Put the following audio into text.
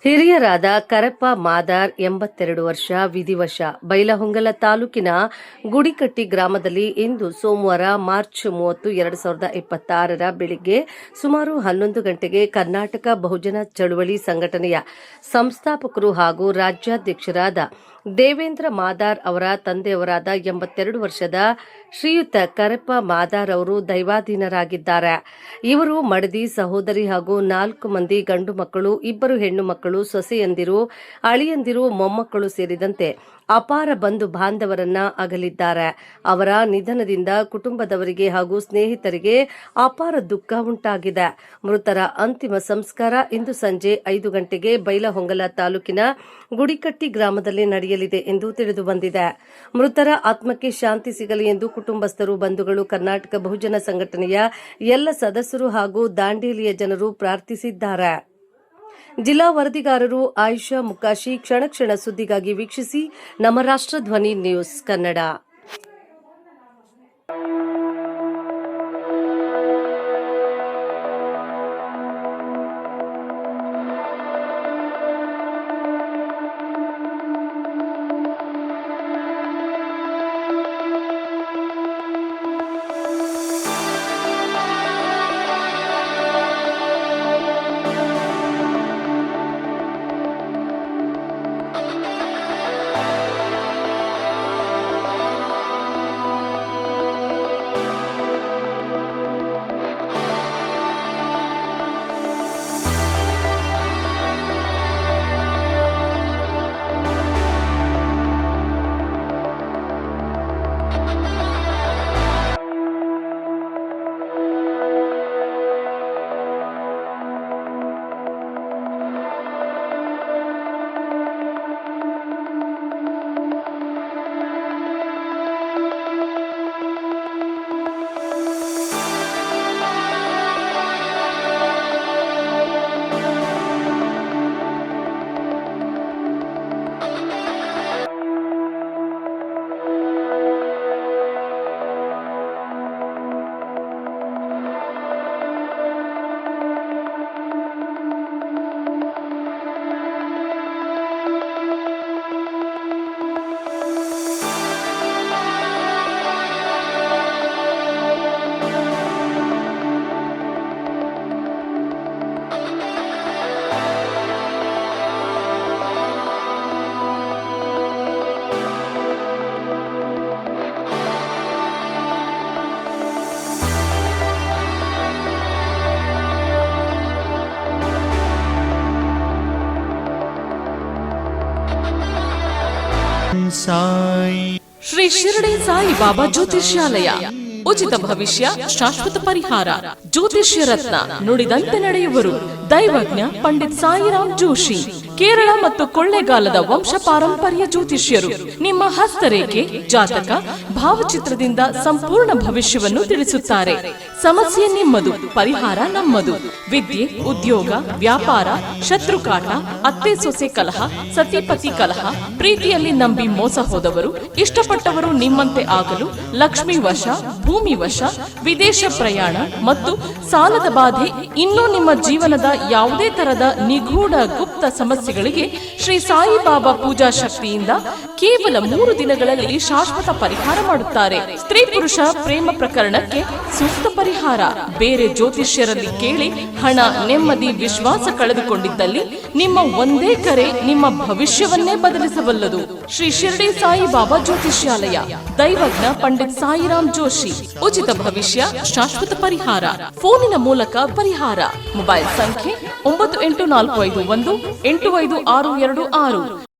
ಹಿರಿಯರಾದ ಕರೆಪ್ಪ ಮಾದಾರ್ 82 ವರ್ಷ ವಿಧಿವಶ ಬೈಲಹೊಂಗಲ ತಾಲೂಕಿನ ಗುಡಿಕಟ್ಟಿ ಗ್ರಾಮದಲ್ಲಿ ಇಂದು ಸೋಮವಾರ ಮಾರ್ಚ್ 30, 2026 ಬೆಳಿಗ್ಗೆ ಸುಮಾರು 11 ಗಂಟೆಗೆ ಕರ್ನಾಟಕ ಬಹುಜನ ಚಳುವಳಿ ಸಂಘಟನೆಯ ಸಂಸ್ಥಾಪಕರು ಹಾಗೂ ರಾಜ್ಯಾಧ್ಯಕ್ಷರಾದ ದೇವೇಂದ್ರ ಮಾದಾರ್ ಅವರ ತಂದೆಯವರಾದ 82 ವರ್ಷದ ಶ್ರೀಯುತ ಕರೆಪ್ಪ ಮಾದಾರ್ ಅವರು ದೈವಾಧೀನರಾಗಿದ್ದಾರೆ. ಇವರು ಮಡದಿ ಸಹೋದರಿ ಹಾಗೂ 4 ಮಂದಿ ಗಂಡು ಮಕ್ಕಳು, 2 ಹೆಣ್ಣು ಮಕ್ಕಳು, ಸೊಸೆಯಂದಿರು, ಅಳಿಯಂದಿರು, ಮೊಮ್ಮಕ್ಕಳು ಸೇರಿದಂತೆ ಅಪಾರ ಬಂಧು ಬಾಂಧವರನ್ನ ಅಗಲಿದ್ದಾರೆ. ಅವರ ನಿಧನದಿಂದ ಕುಟುಂಬದವರಿಗೆ ಹಾಗೂ ಸ್ನೇಹಿತರಿಗೆ ಅಪಾರ ದುಃಖ ಉಂಟಾಗಿದೆ. ಮೃತರ ಅಂತಿಮ ಸಂಸ್ಕಾರ ಇಂದು ಸಂಜೆ 5 ಗಂಟೆಗೆ ಬೈಲಹೊಂಗಲ ತಾಲೂಕಿನ ಗುಡಿಕಟ್ಟಿ ಗ್ರಾಮದಲ್ಲಿ ನಡೆಯಲಿದೆ ಎಂದು ತಿಳಿದು ಬಂದಿದೆ. ಮೃತರ ಆತ್ಮಕ್ಕೆ ಶಾಂತಿ ಸಿಗಲಿ ಎಂದು ಕುಟುಂಬಸ್ಥರು, ಬಂಧುಗಳು, ಕರ್ನಾಟಕ ಬಹುಜನ ಸಂಘಟನೆಯ ಎಲ್ಲ ಸದಸ್ಯರು ಹಾಗೂ ದಾಂಡೇಲಿಯ ಜನರು ಪ್ರಾರ್ಥಿಸಿದ್ದಾರೆ. ಜಿಲ್ಲಾ ವರದಿಗಾರರು ಆಯಿಷಾ ಮುಕಾಶಿ. ಕ್ಷಣ ಕ್ಷಣ ಸುದ್ದಿಗಾಗಿ ವೀಕ್ಷಿಸಿ ನಮ್ಮ ರಾಷ್ಟ್ರ ಧ್ವನಿ ನ್ಯೂಸ್ ಕನ್ನಡ. ಶ್ರೀ ಶಿರಡಿ ಸಾಯಿ ಬಾಬಾ ಜ್ಯೋತಿಷ್ಯಾಲಯ. ಉಚಿತ ಭವಿಷ್ಯ, ಶಾಶ್ವತ ಪರಿಹಾರ. ಜ್ಯೋತಿಷ್ಯ ರತ್ನ, ನುಡಿದಂತೆ ನಡೆಯುವರು. ದೈವಜ್ಞ ಪಂಡಿತ್ ಸಾಯಿರಾಮ್ ಜೋಶಿ. ಕೇರಳ ಮತ್ತು ಕೊಳ್ಳೇಗಾಲದ ವಂಶ ಪಾರಂಪರ್ಯ ಜ್ಯೋತಿಷ್ಯರು. ನಿಮ್ಮ ಹಸ್ತರೇಖೆ, ಜಾತಕ, ಭಾವಚಿತ್ರದಿಂದ ಸಂಪೂರ್ಣ ಭವಿಷ್ಯವನ್ನು ತಿಳಿಸುತ್ತಾರೆ. ಸಮಸ್ಯೆ ನಿಮ್ಮದು, ಪರಿಹಾರ ನಮ್ಮದು. ವಿದ್ಯೆ, ಉದ್ಯೋಗ, ವ್ಯಾಪಾರ, ಶತ್ರುಕಾಟ, ಅತ್ತೆ ಸೊಸೆ ಕಲಹ, ಸತಿಪತಿ ಕಲಹ, ಪ್ರೀತಿಯಲ್ಲಿ ನಂಬಿ ಮೋಸ ಹೋದವರು, ಇಷ್ಟಪಟ್ಟವರು ನಿಮ್ಮಂತೆ ಆಗಲು, ಲಕ್ಷ್ಮೀ ವಶ, ಭೂಮಿ ವಶ, ವಿದೇಶ ಪ್ರಯಾಣ ಮತ್ತು ಸಾಲದ ಬಾಧೆ, ಇನ್ನೂ ನಿಮ್ಮ ಜೀವನದ ಯಾವುದೇ ತರದ ನಿಗೂಢ ಗುಪ್ತ ಸಮಸ್ಯೆಗಳಿಗೆ ಶ್ರೀ ಸಾಯಿಬಾಬಾ ಪೂಜಾ ಶಕ್ತಿಯಿಂದ ಕೇವಲ 3 ದಿನಗಳಲ್ಲಿ ಶಾಶ್ವತ ಪರಿಹಾರ ಮಾಡುತ್ತಾರೆ. ಸ್ತ್ರೀ ಪುರುಷ ಪ್ರೇಮ ಪ್ರಕರಣಕ್ಕೆ ಸೂಕ್ತ ಪರಿಹಾರ. ಬೇರೆ ಜ್ಯೋತಿಷ್ಯರಲ್ಲಿ ಕೇಳಿ ಹಣ, ನೆಮ್ಮದಿ, ವಿಶ್ವಾಸ ಕಳೆದುಕೊಂಡಿದ್ದಲ್ಲಿ ನಿಮ್ಮ ಒಂದೇ ಕರೆ ನಿಮ್ಮ ಭವಿಷ್ಯವನ್ನೇ ಬದಲಿಸಬಲ್ಲದು. ಶ್ರೀ ಶಿರಡಿ ಸಾಯಿ ಬಾಬಾ ಜ್ಯೋತಿಷ್ಯಾಲಯ. ದೈವಜ್ಞ ಪಂಡಿತ್ ಸಾಯಿರಾಮ್ ಜೋಶಿ. ಉಚಿತ ಭವಿಷ್ಯ, ಶಾಶ್ವತ ಪರಿಹಾರ. ಫೋನಿನ ಮೂಲಕ ಪರಿಹಾರ. ಮೊಬೈಲ್ ಸಂಖ್ಯೆ 9845185626.